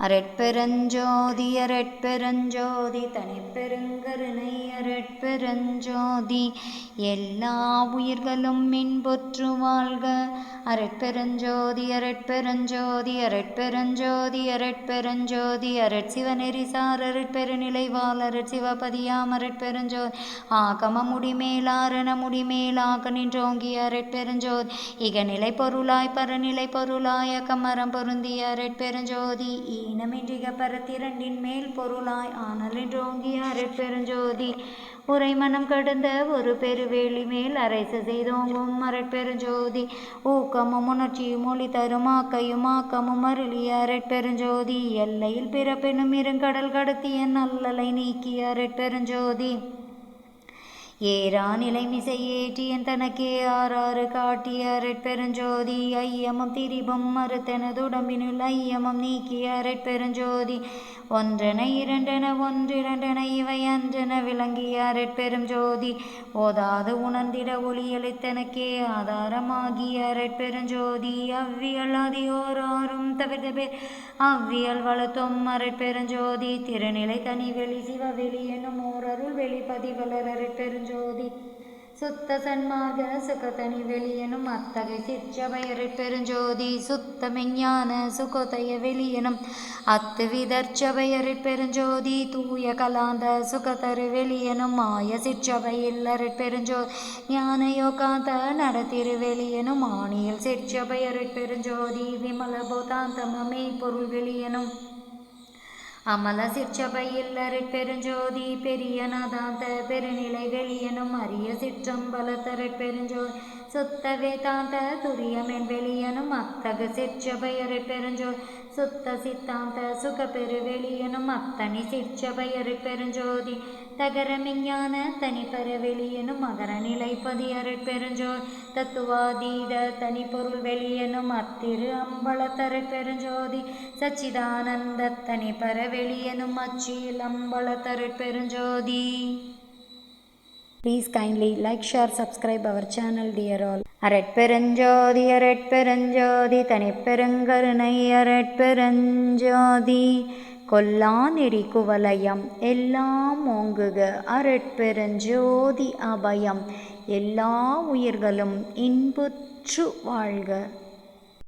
அரட்பெருஞ்சோதி அரட்பெருஞ்சோதி தனிப்பெருங்கருணை அரட்பெருஞ்சோதி எல்லா உயிர்களும் இன்புற்று வாழ்க. அரட்பெருஞ்சோதி அரட்பெருஞ்சோதி அரட்பெருஞ்சோதி அரட்பெருஞ்சோதி அரட்சிவநெறிசார் அரட்பெருநிலைவாழ் அரட்சிவபதியாம் அரட்பெருஞ்சோதி ஆகம முடிமேலாரண முடிமேலாக நின்றோங்கிய அரட்பெருஞ்சோதி இகநிலை பொருளாய் பரநிலை பொருளாய் அகமரம் பொருந்திய அரட்பெருஞ்சோதி ஈனமின்றிக பரத்திரண்டின் மேல் பொருளாய் ஆனலின்றோங்கிய அரட்பெருஞ்சோதி உரைமனம் கடந்த ஒரு பெருவேலி மேல் அரைசு செய்தோங்கும் அரட்பெருஞ்சோதி ஊக்கமும் உணர்ச்சியும் ஒளி தரும் ஆக்கையும் ஆக்கமும் அருளிய அரட்பெருஞ்சோதி எல்லையில் பிறப்பெனும் இருங்கடல் கடத்திய நல்லலை நீக்கிய அரட்பெருஞ்சோதி ஏரா நிலைமிசை ஏற்றியன் தனக்கே ஆறாறு காட்டிய அரட்பெருஞ்சோதி ஐயமும் திரிபும் மறுத்தனதுடம்பினுள் ஐயமும் நீக்கிய அரட்பெருஞ்சோதி ஒன்றென இரண்டென ஒன்றிரண்டென இவை அன்றென விளங்கிய அரட்பெருஞ்சோதி ஓதாது உணர்ந்திட ஒளியளித்தனக்கே ஆதாரமாகிய அரட்பெருஞ்சோதி அவ்வியல் அதியோராரும் தவிர்த்த அவ்வியல் வளர்த்தும் அரட்பெருஞ்சோதி திருநிலை தனி வெளி சிவவெளி எனும் ஓரருள் வெளிப்பதிவலர் அரட்பெருஞ்சோதி சுத்த சன்மார்க சுகத்தனி வெளியனும் அத்தகை சிற்சபை அரட்பெருஞ்சோதி சுத்த மெஞ்ஞான சுகோதய வெளியனும் அத்துவிதற்சபை அரட்பெருஞ்சோதி தூய கலாந்த சுகதரு வெளியனும் மாய சிற்சபையில் அரட்பெருஞ்சோதி ஞான யோகாந்த நடத்திரு வெளியனும் ஆணியல் சிற்சபை அரட்பெருஞ்சோதி விமல போதாந்தமே பொருள் வெளியனும் அமல சிற்சபையில் அரட்பெருஞ்சோதி பெரிய நாதாந்த பெருநிலை வெளியனும் அரிய சிற்றம்பலத்தரட்பெருஞ்சோதி சுத்த வேதாந்த துரியமென் வெளியனும் அத்தகு சிற்சபை அரட்பெருஞ்சோதி சுத்த சித்தாந்த சுகப்பெரு வெளியனும் அத்தனி சிற்சபை அரட்பெருஞ்சோதி தகரமிஞான தனிப்பெற வெளியனும் மகர நிலைப்பதி அரட்பெருஞ்சோதி தத்துவாதீத தனிப்பொருள் வெளியனும் அத்திரு அம்பலத்தரட்பெருஞ்சோதி சச்சிதானந்த தனிப்பெற வெளியனும் அச்சில் அம்பலத்தரட்பெருஞ்சோதி. Please kindly like, share, subscribe our channel, dear all. அரட்பெருஞ்சோதி அரட்பெருஞ்சோதி தனிப்பெருங்கருணை அரட்பெருஞ்சோதி கொல்லா நெறி குவலயம் எல்லாம் ஓங்குக அரட்பெருஞ்சோதி அபயம் எல்லா உயிர்களும் இன்புற்று வாழ்க.